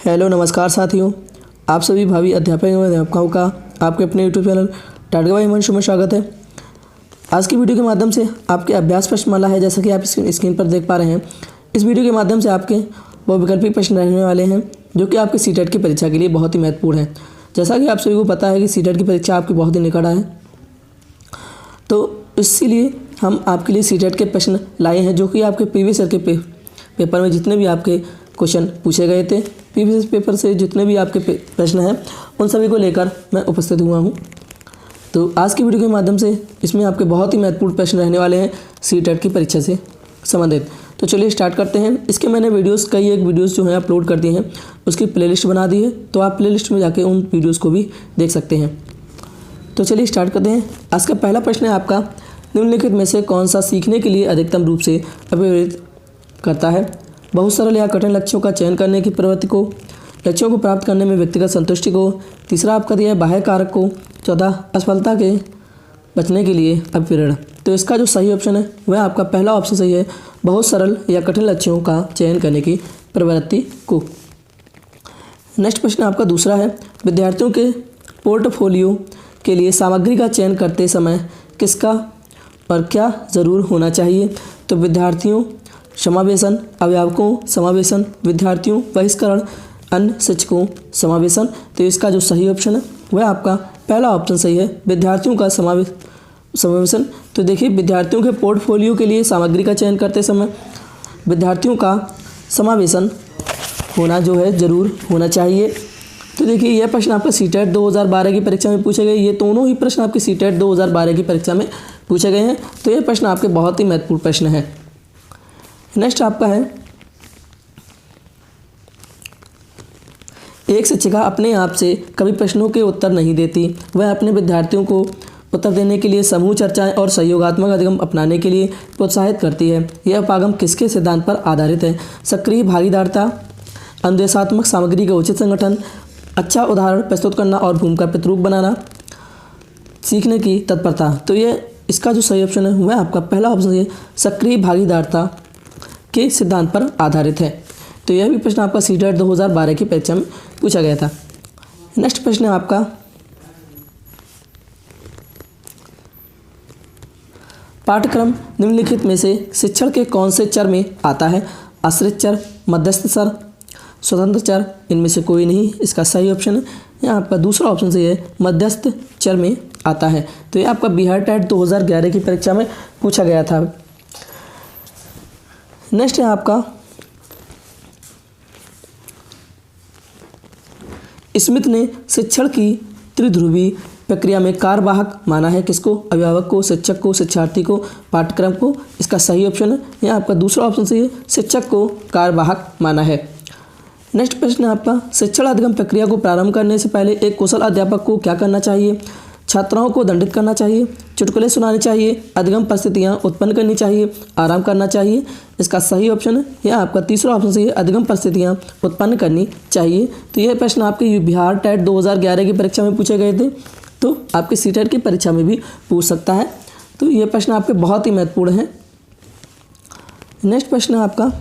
Hello नमस्कार साथियों, आप सभी भावी अध्यापक एवं अध्यापकों का आपके अपने YouTube channel target by Himanshu में स्वागत है। आज की वीडियो के माध्यम से आपके अभ्यास प्रश्नमाला है, जैसा कि आप स्क्रीन पर देख पा रहे हैं। इस वीडियो के माध्यम से आपके बहुविकल्पी प्रश्न रहने वाले हैं, जो कि आपके सीटेट की परीक्षा के लिए बहुत ही महत्वपूर्ण है। जैसा कि आप सभी को पता है कि सीटेट की परीक्षा आपकी बहुत ही निकट है, तो इसीलिए हम आपके लिए सीटेट के प्रश्न लाए हैं, जो कि आपके प्रीवियस ईयर के पेपर में जितने भी आपके क्वेश्चन पूछे गए थे, प्रीवियस पेपर से जितने भी आपके प्रश्न हैं, उन सभी को लेकर मैं उपस्थित हुआ हूं। तो आज की वीडियो के माध्यम से इसमें आपके बहुत ही महत्वपूर्ण प्रश्न रहने वाले हैं सीटेट की परीक्षा से संबंधित। तो चलिए स्टार्ट करते हैं। इसके मैंने कई एक वीडियोस जो हैं अपलोड कर दिए हैं, उसकी प्लेलिस्ट बना दी है, तो आप प्लेलिस्ट में जाके उन वीडियोज़ को भी देख सकते हैं। तो चलिए स्टार्ट करते हैं। आज का पहला प्रश्न है आपका, निम्नलिखित में से कौन सा सीखने के लिए अधिकतम रूप से अभिप्रेरित करता है? बहुत सरल या कठिन लक्ष्यों का चयन करने की प्रवृत्ति को, लक्ष्यों को प्राप्त करने में व्यक्तिगत संतुष्टि को, तीसरा आपका दिया है बाह्य कारक को, चौथा असफलता के बचने के लिए अभिप्रेरण। तो इसका जो सही ऑप्शन है वह आपका पहला ऑप्शन सही है, बहुत सरल या कठिन लक्ष्यों का चयन करने की प्रवृत्ति को। नेक्स्ट प्रश्न आपका दूसरा है, विद्यार्थियों के पोर्टफोलियो के लिए सामग्री का चयन करते समय किसका और क्या ज़रूर होना चाहिए? तो विद्यार्थियों समावेशन, अभिभावकों समावेशन, विद्यार्थियों बहिष्करण, अन्य शिक्षकों समावेशन। तो इसका जो सही ऑप्शन है वह आपका पहला ऑप्शन सही है, विद्यार्थियों का समावेशन। तो देखिए, विद्यार्थियों के पोर्टफोलियो के लिए सामग्री का चयन करते समय विद्यार्थियों का समावेशन होना जो है ज़रूर होना चाहिए। तो देखिए, यह प्रश्न आपका सीटेट 2012 की परीक्षा में पूछे गए। ये दोनों ही प्रश्न आपके सीटेट 2012 की परीक्षा में पूछे गए हैं, तो ये प्रश्न आपके बहुत ही महत्वपूर्ण प्रश्न है। नेक्स्ट आपका है, एक शिक्षिका अपने आप से कभी प्रश्नों के उत्तर नहीं देती, वह अपने विद्यार्थियों को उत्तर देने के लिए समूह चर्चाएं और सहयोगात्मक अधिगम अपनाने के लिए प्रोत्साहित करती है। यह उपागम किसके सिद्धांत पर आधारित है? सक्रिय भागीदारिता, अनुदेशात्मक सामग्री का उचित संगठन, अच्छा उदाहरण प्रस्तुत करना और भूमिका प्रतिरूप बनाना, सीखने की तत्परता। तो ये इसका जो सही ऑप्शन है वह आपका पहला ऑप्शन है, सक्रिय भागीदारिता के सिद्धांत पर आधारित है। तो यह भी प्रश्न आपका सीटेट 2012 की परीक्षा में पूछा गया था। नेक्स्ट प्रश्न है आपका, पाठ्यक्रम निम्नलिखित में से शिक्षण के कौन से चर में आता है? आश्रित चर, मध्यस्थ चर, स्वतंत्र चर, इनमें से कोई नहीं। इसका सही ऑप्शन है यहाँ आपका दूसरा ऑप्शन सही है, मध्यस्थ चर में आता है। तो ये आपका बिहार टेट 2011 की परीक्षा में पूछा गया था। नेक्स्ट है आपका, स्मिथ ने शिक्षण की त्रिध्रुवी प्रक्रिया में कार्यवाहक माना है किसको? अभिभावक को, शिक्षक को, शिक्षार्थी को, पाठ्यक्रम को। इसका सही ऑप्शन है यहाँ आपका दूसरा ऑप्शन सही है, शिक्षक को कार्यवाहक माना है। नेक्स्ट प्रश्न है आपका, शिक्षण अधिगम प्रक्रिया को प्रारंभ करने से पहले एक कुशल अध्यापक को क्या करना चाहिए? छात्राओं को दंडित करना चाहिए, चुटकुले सुनाने चाहिए, अधिगम परिस्थितियाँ उत्पन्न करनी चाहिए, आराम करना चाहिए। इसका सही ऑप्शन है यह आपका तीसरा ऑप्शन सही है, अधिगम परिस्थितियाँ उत्पन्न करनी चाहिए। तो यह प्रश्न आपके बिहार टेट 2011 की परीक्षा में पूछे गए थे, तो आपके सीटेट की परीक्षा में भी पूछ सकता है। तो ये प्रश्न आपके बहुत ही महत्वपूर्ण है। नेक्स्ट प्रश्न है आपका,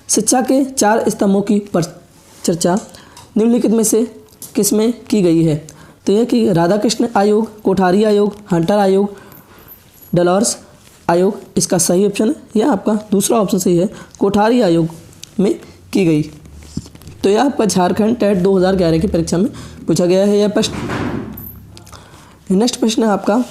शिक्षा के 4 स्तंभों की चर्चा निम्नलिखित में से किसमें की गई है? तो यह कि राधाकृष्ण आयोग, कोठारी आयोग, हंटर आयोग, डलहौजी आयोग। इसका सही ऑप्शन है यह आपका दूसरा ऑप्शन सही है, कोठारी आयोग में की गई। तो यह आपका झारखंड टेट 2011 की परीक्षा में पूछा गया है यह प्रश्न। नेक्स्ट प्रश्न है आपका,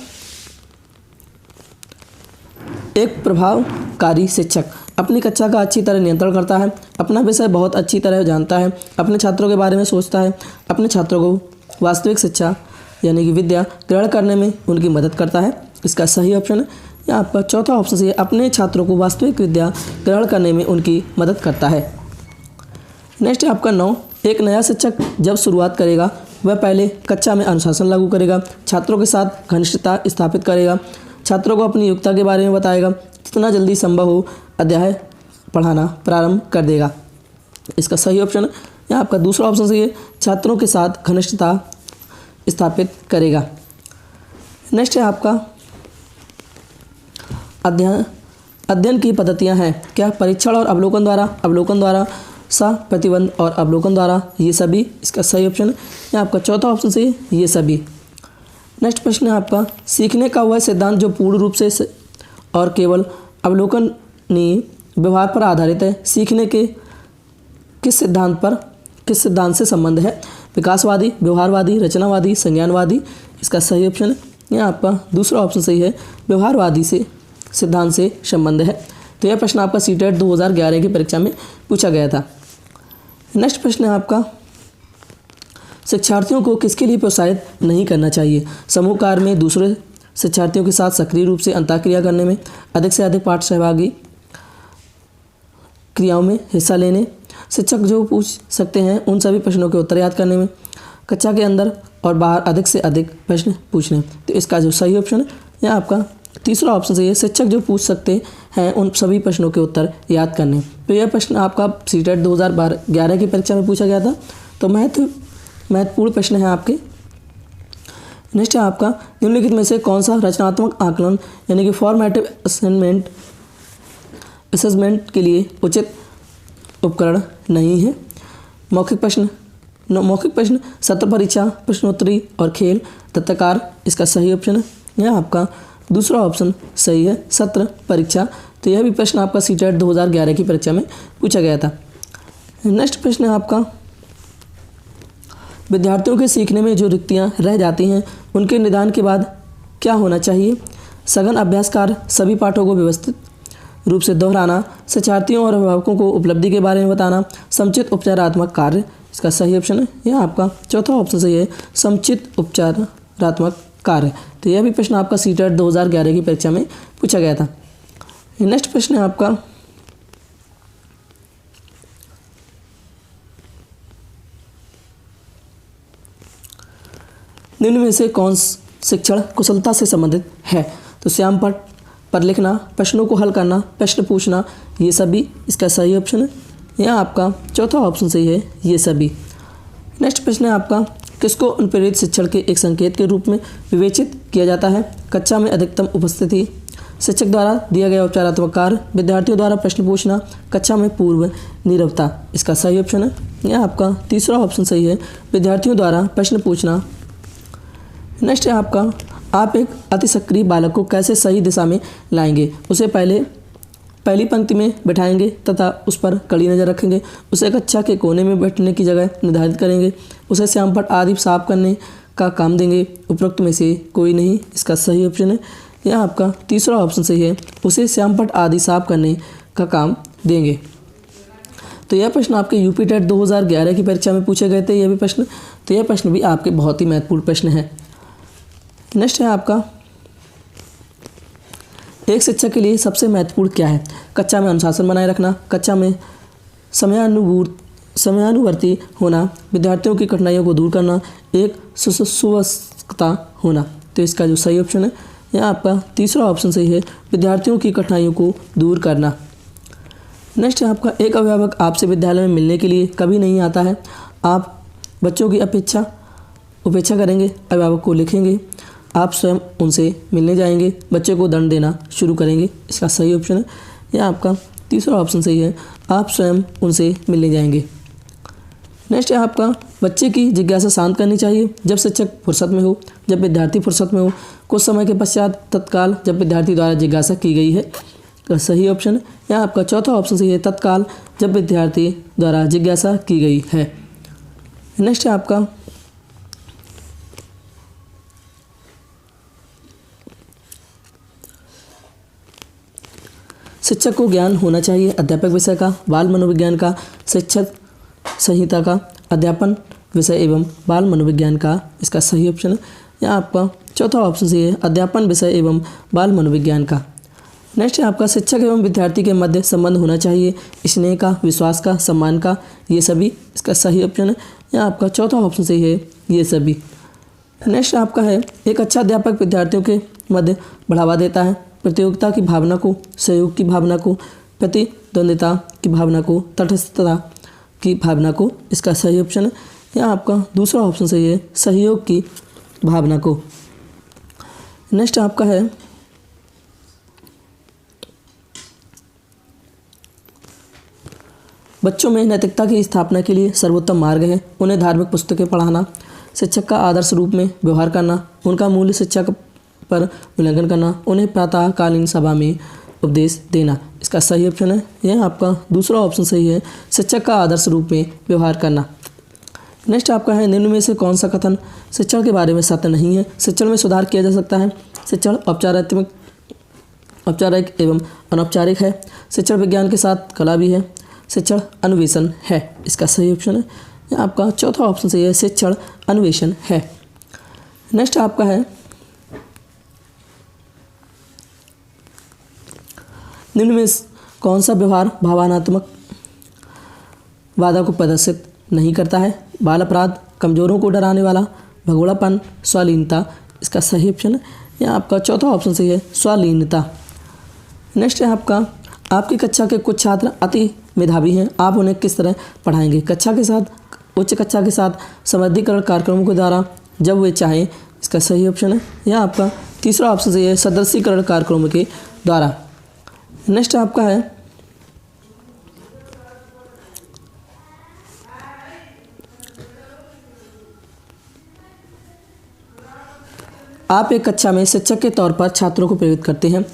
एक प्रभावकारी शिक्षक अपनी कक्षा का अच्छी तरह नियंत्रण करता है, अपना विषय बहुत अच्छी तरह जानता है, अपने छात्रों के बारे में सोचता है, अपने छात्रों को वास्तविक शिक्षा यानी कि विद्या ग्रहण करने में उनकी मदद करता है। इसका सही ऑप्शन है या आपका चौथा ऑप्शन सही है, अपने छात्रों को वास्तविक विद्या ग्रहण करने में उनकी मदद करता है। नेक्स्ट है आपका 9, एक नया शिक्षक जब शुरुआत करेगा वह पहले कक्षा में अनुशासन लागू करेगा, छात्रों के साथ घनिष्ठता स्थापित करेगा, छात्रों को अपनी योग्यता के बारे में बताएगा, जितना जल्दी संभव हो अध्याय पढ़ाना प्रारंभ कर देगा। इसका सही ऑप्शन है यहाँ आपका दूसरा ऑप्शन सही है, छात्रों के साथ घनिष्ठता स्थापित करेगा। नेक्स्ट है आपका, अध्ययन की पद्धतियाँ हैं क्या? परीक्षण और अवलोकन द्वारा, सा प्रतिबंध और अवलोकन द्वारा, ये सभी इसका सही ऑप्शन है। यहाँ आपका चौथा ऑप्शन सही है, ये सभी। नेक्स्ट प्रश्न है आपका, सीखने का वह सिद्धांत जो पूर्ण रूप से और केवल अवलोकनीय व्यवहार पर आधारित है, सीखने के किस सिद्धांत से संबंध है? विकासवादी, व्यवहारवादी, रचनावादी, संज्ञानवादी, इसका सही ऑप्शन है। यहाँ आपका दूसरा ऑप्शन सही है, व्यवहारवादी से सिद्धांत से संबंध है। तो यह प्रश्न आपका सीटेट 2011 की परीक्षा में पूछा गया था। नेक्स्ट प्रश्न है आपका, शिक्षार्थियों को किसके लिए प्रोत्साहित नहीं करना चाहिए? समूह कार्य में दूसरे शिक्षार्थियों के साथ सक्रिय रूप से अंतःक्रिया करने में, अधिक से अधिक पाठ सहभागी क्रियाओं में हिस्सा लेने, शिक्षक जो पूछ सकते हैं उन सभी प्रश्नों के उत्तर याद करने में, कक्षा के अंदर और बाहर अधिक से अधिक प्रश्न पूछने। तो इसका जो सही ऑप्शन है यह आपका तीसरा ऑप्शन सही है, शिक्षक जो पूछ सकते हैं उन सभी प्रश्नों के उत्तर याद करने। तो यह प्रश्न आपका सीटेट 2011 की परीक्षा में पूछा गया था। तो महत्वपूर्ण प्रश्न है आपके। नेक्स्ट है आपका, निम्नलिखित में से कौन सा रचनात्मक आकलन यानी कि फॉर्मेटिव असेसमेंट के लिए उचित उपकरण नहीं है? मौखिक प्रश्न, सत्र परीक्षा, प्रश्नोत्तरी और खेल, तथ्यकार, इसका सही ऑप्शन है। यह आपका दूसरा ऑप्शन सही है, सत्र परीक्षा। तो यह भी प्रश्न आपका सीटेट 2011 की परीक्षा में पूछा गया था। नेक्स्ट प्रश्न है आपका, विद्यार्थियों के सीखने में जो रिक्तियां रह जाती हैं उनके निदान के बाद क्या होना चाहिए? सघन अभ्यास कार्य, सभी पाठों को व्यवस्थित रूप से दोहराना, शिक्षार्थियों और अभिभावकों को उपलब्धि के बारे में बताना, समुचित उपचारात्मक कार्य, इसका सही ऑप्शन है। यह आपका चौथा ऑप्शन सही है, समुचित उपचारात्मक कार्य। तो यह भी प्रश्न आपका सीटेट 2011 की परीक्षा में पूछा गया था। नेक्स्ट प्रश्न है आपका, निम्न में से कौन शिक्षण कुशलता से संबंधित है? तो श्यामपट्ट पर लिखना, प्रश्नों को हल करना, प्रश्न पूछना, ये सभी इसका सही ऑप्शन है। यहाँ आपका चौथा ऑप्शन सही है, ये सभी। नेक्स्ट प्रश्न है आपका, किसको अनुप्रेरित शिक्षण के एक संकेत के रूप में विवेचित किया जाता है? कक्षा में अधिकतम उपस्थिति, शिक्षक द्वारा दिया गया उपचारात्मक कार्य, विद्यार्थियों द्वारा प्रश्न पूछना, कक्षा में पूर्व नीरवता, इसका सही ऑप्शन है। यह आपका तीसरा ऑप्शन सही है, विद्यार्थियों द्वारा प्रश्न पूछना। नेक्स्ट है आपका, आप एक अति सक्रिय बालक को कैसे सही दिशा में लाएंगे? उसे पहली पंक्ति में बैठाएंगे तथा उस पर कड़ी नज़र रखेंगे, उसे कक्षा के कोने में बैठने की जगह निर्धारित करेंगे, उसे श्यामपट्ट आदि साफ करने का काम देंगे, उपरोक्त में से कोई नहीं, इसका सही ऑप्शन है। यह आपका तीसरा ऑप्शन सही है, उसे श्यामपट्ट आदि साफ करने का काम देंगे। तो यह प्रश्न आपके यूपी टेट 2011 की परीक्षा में पूछे गए थे, यह भी प्रश्न। तो यह प्रश्न भी आपके बहुत ही महत्वपूर्ण प्रश्न है। नेक्स्ट है आपका, एक शिक्षक के लिए सबसे महत्वपूर्ण क्या है? कक्षा में अनुशासन बनाए रखना, कक्षा में समयानुवर्ती होना, विद्यार्थियों की कठिनाइयों को दूर करना, एक सुव्यवस्था होना। तो इसका जो सही ऑप्शन है यह आपका तीसरा ऑप्शन सही है, विद्यार्थियों की कठिनाइयों को दूर करना। नेक्स्ट है आपका, एक अभिभावक आपसे विद्यालय में मिलने के लिए कभी नहीं आता है, आप बच्चों की उपेक्षा करेंगे, अभिभावक को लिखेंगे, आप स्वयं उनसे मिलने जाएंगे, बच्चे को दंड देना शुरू करेंगे, इसका सही ऑप्शन है। यह आपका तीसरा ऑप्शन सही है, आप स्वयं उनसे मिलने जाएंगे। नेक्स्ट है आपका, बच्चे की जिज्ञासा शांत करनी चाहिए जब शिक्षक फुर्सत में हो, जब विद्यार्थी फुर्सत में हो, कुछ समय के पश्चात, तत्काल जब विद्यार्थी द्वारा जिज्ञासा की गई है, तो सही ऑप्शन है। यह आपका चौथा ऑप्शन सही है, तत्काल जब विद्यार्थी द्वारा जिज्ञासा की गई है। नेक्स्ट है आपका, शिक्षक को ज्ञान होना चाहिए अध्यापक विषय का, बाल मनोविज्ञान का, शिक्षक संहिता का, अध्यापन विषय एवं बाल मनोविज्ञान का, इसका सही ऑप्शन है। यह आपका चौथा ऑप्शन सही है, अध्यापन विषय एवं बाल मनोविज्ञान का। नेक्स्ट है आपका, शिक्षक एवं विद्यार्थी के मध्य संबंध होना चाहिए, स्नेह का, विश्वास का, सम्मान का, ये सभी इसका सही ऑप्शन है। यह आपका चौथा ऑप्शन सही है, ये सभी। नेक्स्ट आपका है, एक अच्छा अध्यापक विद्यार्थियों के मध्य बढ़ावा देता है, प्रतियोगिता की भावना को, सहयोग की भावना को, प्रतिद्वंदिता की भावना को, तटस्थता की भावना को, इसका सही ऑप्शन है। यह आपका दूसरा ऑप्शन सही है, सहयोग की भावना को। नेक्स्ट आपका है, बच्चों में नैतिकता की स्थापना के लिए सर्वोत्तम मार्ग है उन्हें धार्मिक पुस्तकें पढ़ाना, शिक्षक का आदर्श रूप में व्यवहार करना, उनका मूल्य शिक्षा पर मूल्यांकन करना, उन्हें प्रातःकालीन सभा में उपदेश देना। इसका सही ऑप्शन है यह आपका दूसरा ऑप्शन सही है, शिक्षक का आदर्श रूप में व्यवहार करना। नेक्स्ट आपका है निम्न में से कौन सा कथन शिक्षण के बारे में सत्य नहीं है। शिक्षण में सुधार किया जा सकता है। शिक्षण औपचारिक एवं अनौपचारिक है। शिक्षण विज्ञान के साथ कला भी है। शिक्षण अन्वेषण है। इसका सही ऑप्शन है यह आपका चौथा ऑप्शन सही है, शिक्षण अन्वेषण है। नेक्स्ट आपका है निम्न में कौन सा व्यवहार भावनात्मक बाधा को प्रदर्शित नहीं करता है। बाल अपराध, कमजोरों को डराने वाला, भगोड़ापन, स्वलीनता। इसका सही ऑप्शन है यह आपका चौथा ऑप्शन सही है, स्वलीनता। नेक्स्ट है आपकी कक्षा के कुछ छात्र अति मेधावी हैं, आप उन्हें किस तरह पढ़ाएंगे। उच्च कक्षा के साथ समृद्धिकरण कार्यक्रमों के द्वारा जब वे चाहें। इसका सही ऑप्शन है यह आपका तीसरा ऑप्शन सही है, सदस्यीकरण कार्यक्रमों के द्वारा। नेक्स्ट आपका है आप एक कक्षा में शिक्षक के तौर पर छात्रों को प्रेरित करते हैं।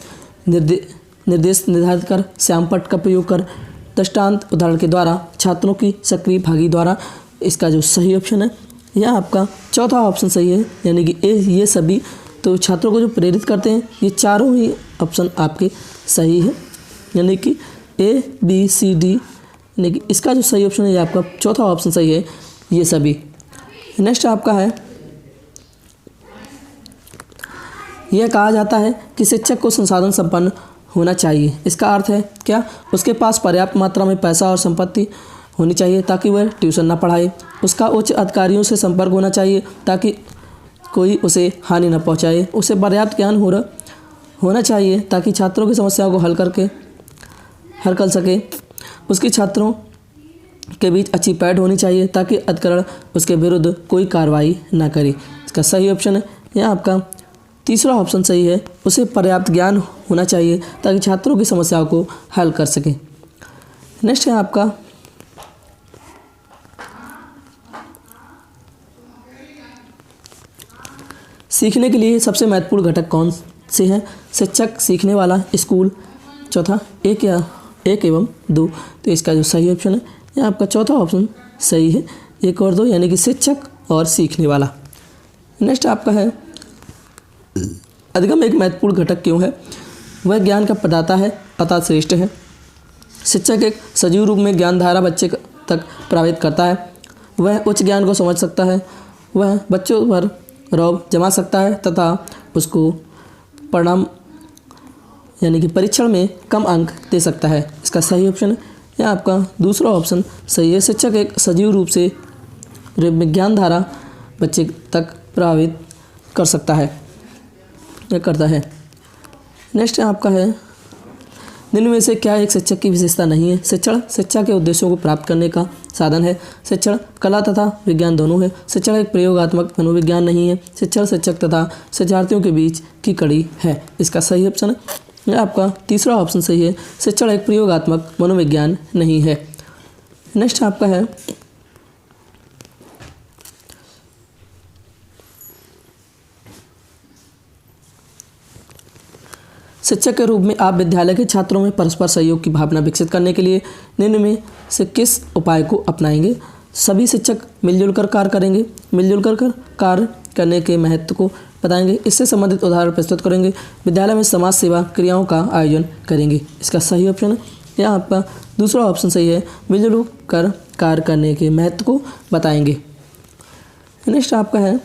निर्देश निर्धारित कर, श्यामपट्ट का प्रयोग कर, दृष्टांत उदाहरण के द्वारा, छात्रों की सक्रिय भागी द्वारा। इसका जो सही ऑप्शन है यह आपका चौथा ऑप्शन सही है, यानी कि ये सभी तो छात्रों को जो प्रेरित करते हैं ये चारों ही ऑप्शन आपके सही है, यानी कि ABCD, यानी कि इसका जो सही ऑप्शन है ये आपका चौथा ऑप्शन सही है, ये सभी। नेक्स्ट आपका है यह कहा जाता है कि शिक्षक को संसाधन संपन्न होना चाहिए। इसका अर्थ है क्या, उसके पास पर्याप्त मात्रा में पैसा और संपत्ति होनी चाहिए ताकि वह ट्यूशन ना पढ़ाए। उसका उच्च अधिकारियों से संपर्क होना चाहिए ताकि कोई उसे हानि न पहुंचाए। उसे पर्याप्त ज्ञान होना चाहिए ताकि छात्रों की समस्याओं को हल कर सके। उसकी छात्रों के बीच अच्छी पैठ होनी चाहिए ताकि अधिकरण उसके विरुद्ध कोई कार्रवाई ना करे। इसका सही ऑप्शन है यह आपका तीसरा ऑप्शन सही है, उसे पर्याप्त ज्ञान होना चाहिए ताकि छात्रों की समस्याओं को हल कर सके। नेक्स्ट है आपका सीखने के लिए सबसे महत्वपूर्ण घटक कौन से हैं। शिक्षक, सीखने वाला, स्कूल। चौथा एक एवं दो। तो इसका जो सही ऑप्शन है यह आपका चौथा ऑप्शन सही है, एक और दो, यानी कि शिक्षक और सीखने वाला। नेक्स्ट आपका है अधिगम एक महत्वपूर्ण घटक क्यों है। वह ज्ञान का प्रदाता है अतः श्रेष्ठ है। शिक्षक एक सजीव रूप में ज्ञान धारा बच्चे तक प्रभावित करता है। वह उच्च ज्ञान को समझ सकता है। वह बच्चों पर रौब जमा सकता है तथा उसको परिणाम यानी कि परीक्षण में कम अंक दे सकता है। इसका सही ऑप्शन है यह आपका दूसरा ऑप्शन सही है। शिक्षक एक सजीव रूप से विज्ञान धारा बच्चे तक प्रभावित कर सकता है या करता है। नेक्स्ट आपका है निम्न में से क्या एक शिक्षक की विशेषता नहीं है। शिक्षण शिक्षा के उद्देश्यों को प्राप्त करने का साधन है। शिक्षण कला तथा विज्ञान दोनों है। शिक्षण एक प्रयोगात्मक मनोविज्ञान नहीं है। शिक्षण शिक्षक तथा शिक्षार्थियों के बीच की कड़ी है। इसका सही ऑप्शन है यह आपका तीसरा ऑप्शन सही है। शिक्षण एक प्रयोगात्मक मनोविज्ञान नहीं है। नेक्स्ट आपका है शिक्षक के रूप में आप विद्यालय के छात्रों में परस्पर सहयोग की भावना विकसित करने के लिए निम्न में से किस उपाय को अपनाएंगे। सभी शिक्षक मिलजुल कर कार्य करेंगे। मिलजुल कर कार्य करने के महत्व को बताएंगे। इससे संबंधित उदाहरण प्रस्तुत करेंगे। विद्यालय में समाज सेवा क्रियाओं का आयोजन करेंगे। इसका सही ऑप्शन है यह आपका दूसरा ऑप्शन सही है, मिलजुल कर कार्य करने के महत्व को बताएंगे। नेक्स्ट आपका है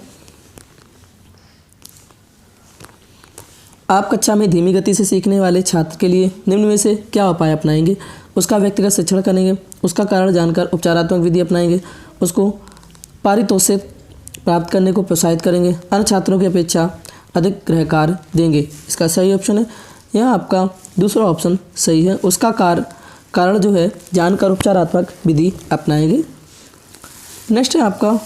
आप कक्षा में धीमी गति से सीखने वाले छात्र के लिए निम्न में से क्या उपाय अपनाएंगे। उसका व्यक्तिगत शिक्षण करेंगे। उसका कारण जानकर उपचारात्मक विधि अपनाएंगे। उसको पारितोषिक प्राप्त करने को प्रोत्साहित करेंगे। अन्य छात्रों की अपेक्षा अधिक गृह कार्य देंगे। इसका सही ऑप्शन है यह आपका दूसरा ऑप्शन सही है। उसका कारण जो है जानकर उपचारात्मक विधि अपनाएंगे। नेक्स्ट है आपका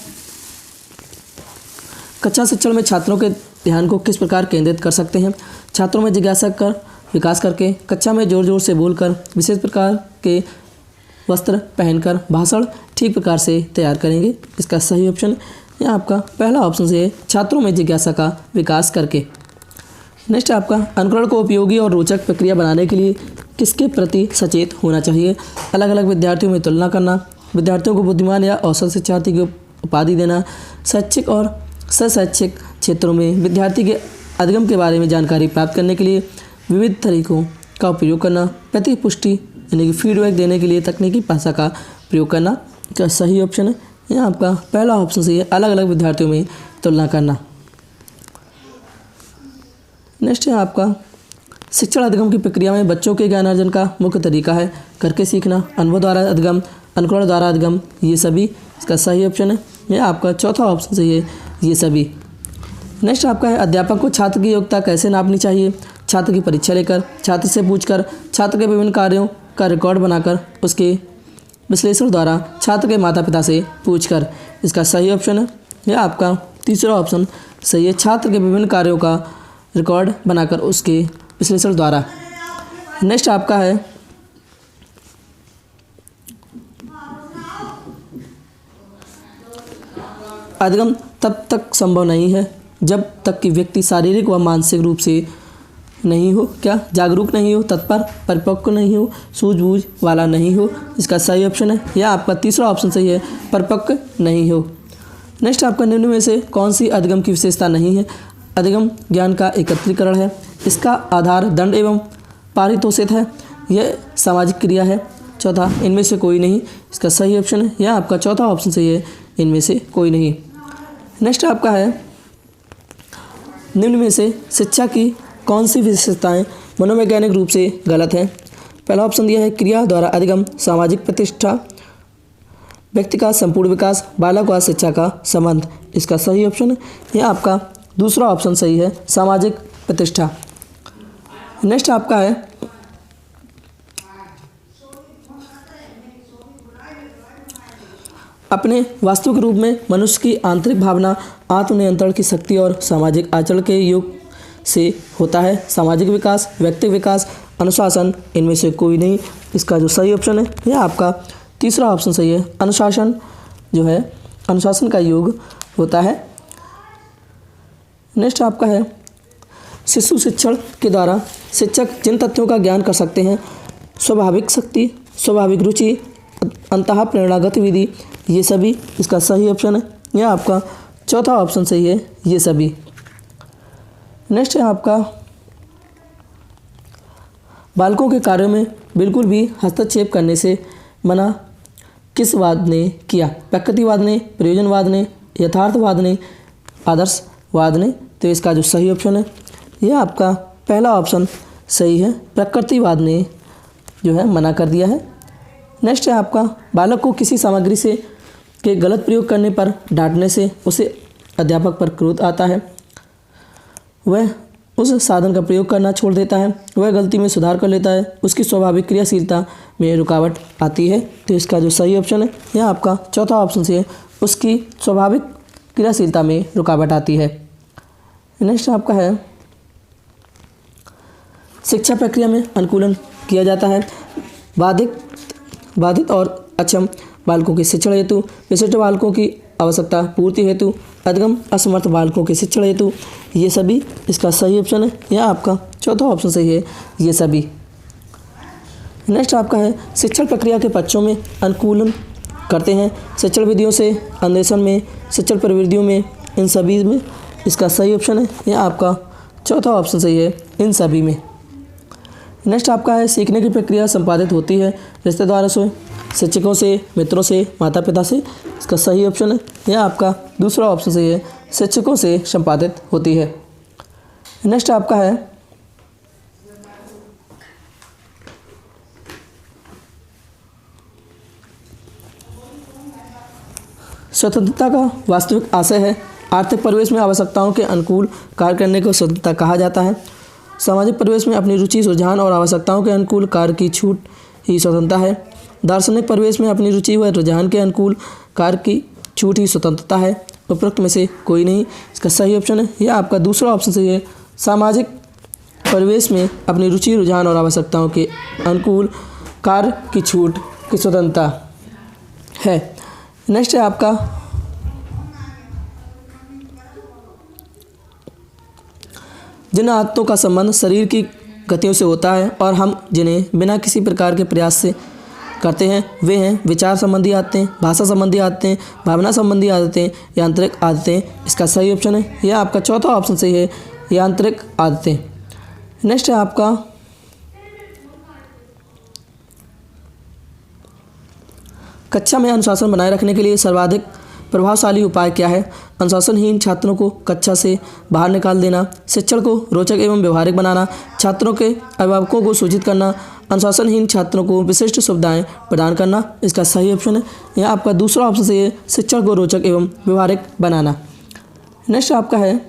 कक्षा शिक्षण में छात्रों के ध्यान को किस प्रकार केंद्रित कर सकते हैं। छात्रों में जिज्ञासा कर विकास करके, कक्षा में जोर जोर से बोलकर, विशेष प्रकार के वस्त्र पहनकर भाषण ठीक प्रकार से तैयार करेंगे। इसका सही ऑप्शन है आपका पहला ऑप्शन से है छात्रों में जिज्ञासा का विकास करके। नेक्स्ट आपका अनुकरण को उपयोगी और रोचक प्रक्रिया बनाने के लिए किसके प्रति सचेत होना चाहिए। अलग अलग विद्यार्थियों में तुलना करना, विद्यार्थियों को बुद्धिमान या औसत शिक्षार्थी की उपाधि देना, शैक्षिक और शैक्षिक क्षेत्रों में विद्यार्थी के अधिगम के बारे में जानकारी प्राप्त करने के लिए विविध तरीकों का उपयोग करना, प्रतिपुष्टि यानी कि फीडबैक देने के लिए तकनीकी भाषा का प्रयोग करना। इसका सही ऑप्शन है यह आपका पहला ऑप्शन सही है अलग अलग विद्यार्थियों में तुलना करना। नेक्स्ट है आपका शिक्षण अधिगम की प्रक्रिया में बच्चों के ज्ञान अर्जन का मुख्य तरीका है करके सीखना, अनुभव द्वारा अधिगम, अनुकरण द्वारा अधिगम, ये सभी। इसका सही ऑप्शन है यह आपका चौथा ऑप्शन सही है ये सभी। नेक्स्ट आपका है अध्यापक को छात्र की योग्यता कैसे नापनी चाहिए। छात्र की परीक्षा लेकर, छात्र से पूछकर, छात्र के विभिन्न कार्यों का रिकॉर्ड बनाकर, उसके विश्लेषण द्वारा, छात्र के माता पिता से पूछकर। इसका सही ऑप्शन है यह आपका तीसरा ऑप्शन सही है छात्र के विभिन्न कार्यों का रिकॉर्ड बनाकर उसके विश्लेषण द्वारा। नेक्स्ट आपका है अधिगम तब तक संभव नहीं है जब तक कि व्यक्ति शारीरिक व मानसिक रूप से नहीं हो जागरूक नहीं हो, तत्पर, परिपक्व नहीं हो, सूझबूझ वाला नहीं हो। इसका सही ऑप्शन है यह आपका तीसरा ऑप्शन सही है परिपक्व नहीं हो। नेक्स्ट आपका निम्न में से कौन सी अधिगम की विशेषता नहीं है। अधिगम ज्ञान का एकत्रीकरण है, इसका आधार दंड एवं पारितोषित है, यह सामाजिक क्रिया है। चौथा इनमें से कोई नहीं। इसका सही ऑप्शन है यह आपका चौथा ऑप्शन सही है इनमें से कोई नहीं। नेक्स्ट आपका है निम्न में से शिक्षा की कौन सी विशेषताएं मनोवैज्ञानिक रूप से गलत हैं। पहला ऑप्शन दिया है क्रिया द्वारा अधिगम, सामाजिक प्रतिष्ठा, व्यक्ति का संपूर्ण विकास, बालक व शिक्षा का संबंध। इसका सही ऑप्शन है यह आपका दूसरा ऑप्शन सही है सामाजिक प्रतिष्ठा। नेक्स्ट आपका है अपने वास्तविक रूप में मनुष्य की आंतरिक भावना, आत्मनियंत्रण की शक्ति और सामाजिक आचरण के योग से होता है। सामाजिक विकास, व्यक्तिगत विकास, अनुशासन, इनमें से कोई नहीं। इसका जो सही ऑप्शन है यह आपका तीसरा ऑप्शन सही है अनुशासन जो है अनुशासन का योग होता है। नेक्स्ट आपका है शिशु शिक्षण के द्वारा शिक्षक जिन तथ्यों का ज्ञान कर सकते हैं, स्वाभाविक शक्ति, स्वाभाविक रुचि, अंतः प्रेरणा गतिविधि, ये सभी। इसका सही ऑप्शन है यह आपका चौथा ऑप्शन सही है ये सभी। नेक्स्ट है आपका बालकों के कार्यों में बिल्कुल भी हस्तक्षेप करने से मना किस वाद ने किया। प्रकृतिवाद ने, प्रयोजनवाद ने, यथार्थवाद ने, आदर्शवाद ने। तो इसका जो सही ऑप्शन है यह आपका पहला ऑप्शन सही है प्रकृतिवाद ने जो है मना कर दिया है। नेक्स्ट है आपका बालक को किसी सामग्री से के गलत प्रयोग करने पर डांटने से उसे अध्यापक पर क्रोध आता है, वह उस साधन का प्रयोग करना छोड़ देता है, वह गलती में सुधार कर लेता है, उसकी स्वाभाविक क्रियाशीलता में रुकावट आती है। तो इसका जो सही ऑप्शन है यह आपका चौथा ऑप्शन से है उसकी स्वाभाविक क्रियाशीलता में रुकावट आती है। नेक्स्ट आपका है शिक्षा प्रक्रिया में अनुकूलन किया जाता है बाधित और अक्षम बालकों के शिक्षण हेतु, विशिष्ट बालकों की आवश्यकता पूर्ति हेतु, अधिगम असमर्थ बालकों के शिक्षण हेतु, ये सभी। इसका सही ऑप्शन है यह आपका चौथा ऑप्शन सही है ये सभी। नेक्स्ट आपका है शिक्षण प्रक्रिया के पक्षों में अनुकूलन करते हैं, शिक्षण विधियों से, अन्वेषण में, शिक्षण प्रवृत्तियों में, इन सभी में। इसका सही ऑप्शन है यह आपका चौथा ऑप्शन सही है इन सभी में। नेक्स्ट आपका है सीखने की प्रक्रिया संपादित होती है रिश्तेदारों से, शिक्षकों से, मित्रों से, माता पिता से। इसका सही ऑप्शन है यह आपका दूसरा ऑप्शन सही है शिक्षकों से संपादित होती है। नेक्स्ट आपका है स्वतंत्रता का वास्तविक आशय है आर्थिक परिवेश में आवश्यकताओं के अनुकूल कार्य करने को स्वतंत्रता कहा जाता है। सामाजिक परिवेश में अपनी रुचि, रुझान और आवश्यकताओं के अनुकूल कार्य की छूट ही स्वतंत्रता है। दार्शनिक परिवेश में अपनी रुचि व रुझान के अनुकूल कार्य की छूट ही स्वतंत्रता है। उपरोक्त में से कोई नहीं। इसका सही ऑप्शन है यह आपका दूसरा ऑप्शन सही है सामाजिक परिवेश में अपनी रुचि, रुझान और आवश्यकताओं के अनुकूल कार्य की छूट की स्वतंत्रता है। नेक्स्ट है आपका जिन आदतों का संबंध शरीर की गतियों से होता है और हम जिन्हें बिना किसी प्रकार के प्रयास से करते हैं वे हैं विचार संबंधी आदतें, भाषा संबंधी आदतें, भावना संबंधी आदतें, यांत्रिक आदतें। इसका सही ऑप्शन है यह आपका चौथा ऑप्शन सही है, यांत्रिक आदतें। नेक्स्ट है आपका कक्षा में अनुशासन बनाए रखने के लिए सर्वाधिक प्रभावशाली उपाय क्या है? अनुशासनहीन छात्रों को कक्षा से बाहर निकाल देना, शिक्षण को रोचक एवं व्यवहारिक बनाना, छात्रों के अभिभावकों को सूचित करना, अनुशासनहीन छात्रों को विशिष्ट सुविधाएं प्रदान करना। इसका सही ऑप्शन है यह आपका दूसरा ऑप्शन सही है, शिक्षण को रोचक एवं व्यवहारिक बनाना। नेक्स्ट आपका है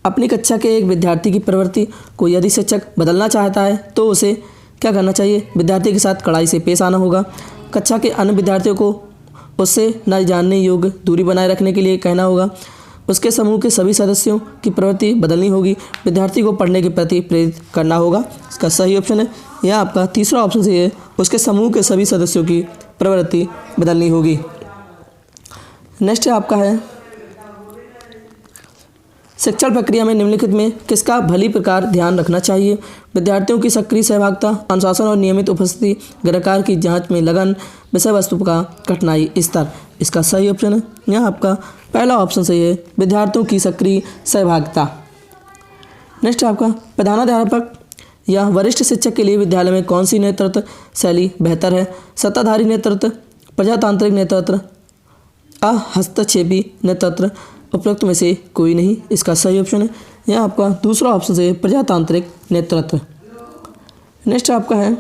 अपनी कक्षा के एक विद्यार्थी की प्रवृत्ति को यदि शिक्षक बदलना चाहता है तो उसे क्या करना चाहिए? विद्यार्थी के साथ कड़ाई से पेश आना होगा, कक्षा के अन्य विद्यार्थियों को उससे न जानने योग्य दूरी बनाए रखने के लिए कहना होगा, उसके समूह के सभी सदस्यों की प्रवृत्ति बदलनी होगी, विद्यार्थी को पढ़ने के प्रति प्रेरित करना होगा। इसका सही ऑप्शन है यह आपका तीसरा ऑप्शन सही है, उसके समूह के सभी सदस्यों की प्रवृत्ति बदलनी होगी। नेक्स्ट आपका है शिक्षण प्रक्रिया में निम्नलिखित में किसका भली प्रकार ध्यान रखना चाहिए? विद्यार्थियों की सक्रिय सहभागिता, अनुशासन और नियमित उपस्थिति, गृहकार्य की जांच में लगन, विषय वस्तु का कठिनाई स्तर। इसका सही ऑप्शन है यह आपका पहला ऑप्शन सही है, विद्यार्थियों की सक्रिय सहभागिता। नेक्स्ट आपका प्रधानाध्यापक या वरिष्ठ शिक्षक के लिए विद्यालय में कौन सी नेतृत्व शैली बेहतर है? सत्ताधारी नेतृत्व, प्रजातांत्रिक नेतृत्व, हस्तक्षेपी नेतृत्व, उपरोक्त में से कोई नहीं। इसका सही ऑप्शन है यह आपका दूसरा ऑप्शन से प्रजातांत्रिक नेतृत्व। नेक्स्ट आपका है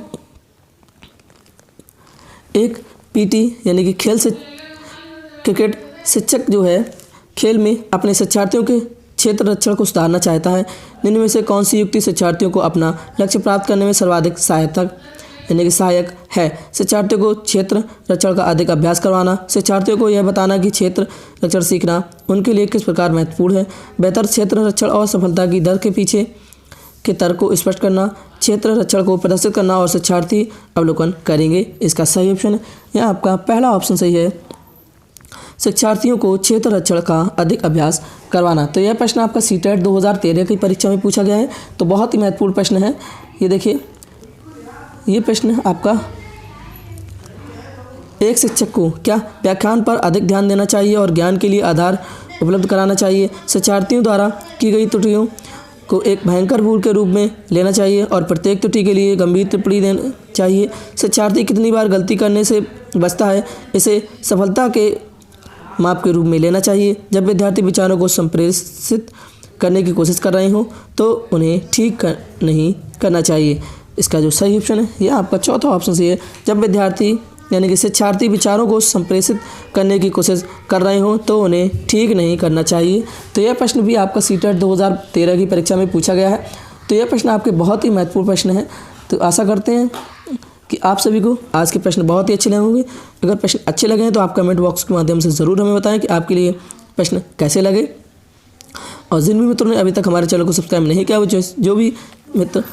एक पीटी यानी कि खेल से क्रिकेट शिक्षक जो है खेल में अपने शिक्षार्थियों के क्षेत्र रक्षण को सुधारना चाहता है, निम्न में से कौन सी युक्ति शिक्षार्थियों को अपना लक्ष्य प्राप्त करने में सर्वाधिक सहायक है? शिक्षार्थियों को क्षेत्र रक्षण का अधिक अभ्यास करवाना, शिक्षार्थियों को यह बताना कि क्षेत्र रक्षण सीखना उनके लिए किस प्रकार महत्वपूर्ण है, बेहतर क्षेत्र रक्षण और सफलता की दर के पीछे के तर्क को स्पष्ट करना, क्षेत्र रक्षण को प्रदर्शित करना और शिक्षार्थी अवलोकन करेंगे। इसका सही ऑप्शन है यह आपका पहला ऑप्शन सही है, शिक्षार्थियों को क्षेत्र रक्षण का अधिक अभ्यास करवाना। तो यह प्रश्न आपका सीटेट 2013 की परीक्षा में पूछा गया है, तो बहुत ही महत्वपूर्ण प्रश्न है। ये देखिए ये प्रश्न आपका एक शिक्षक को क्या व्याख्यान पर अधिक ध्यान देना चाहिए और ज्ञान के लिए आधार उपलब्ध कराना चाहिए? शिक्षार्थियों द्वारा की गई त्रुटियों को एक भयंकर भूल के रूप में लेना चाहिए और प्रत्येक त्रुटि के लिए गंभीर टिप्पणी देना चाहिए? शिक्षार्थी कितनी बार गलती करने से बचता है, इसे सफलता के माप के रूप में लेना चाहिए? जब विद्यार्थी विचारों को संप्रेषित करने की कोशिश कर रहे हों तो उन्हें ठीक नहीं करना चाहिए। इसका जो सही ऑप्शन है यह आपका चौथा ऑप्शन सही है, जब विद्यार्थी यानी कि शिक्षार्थी विचारों को संप्रेषित करने की कोशिश कर रहे हों तो उन्हें ठीक नहीं करना चाहिए। तो यह प्रश्न भी आपका सीटेट 2013 की परीक्षा में पूछा गया है। तो यह प्रश्न आपके बहुत ही महत्वपूर्ण प्रश्न है। तो आशा करते हैं कि आप सभी को आज के प्रश्न बहुत ही अच्छे लगे होंगे। अगर प्रश्न अच्छे लगे हैं तो आप कमेंट बॉक्स के माध्यम से ज़रूर हमें बताएं कि आपके लिए प्रश्न कैसे लगे। और जिन भी मित्रों ने अभी तक हमारे चैनल को सब्सक्राइब नहीं किया, वो जो भी मित्र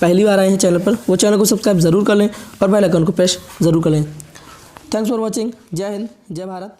पहली बार आए हैं चैनल पर, वो चैनल को सब्सक्राइब ज़रूर कर लें और बेल आइकन को प्रेस ज़रूर कर लें। Thanks for watching. जय हिंद, जय भारत।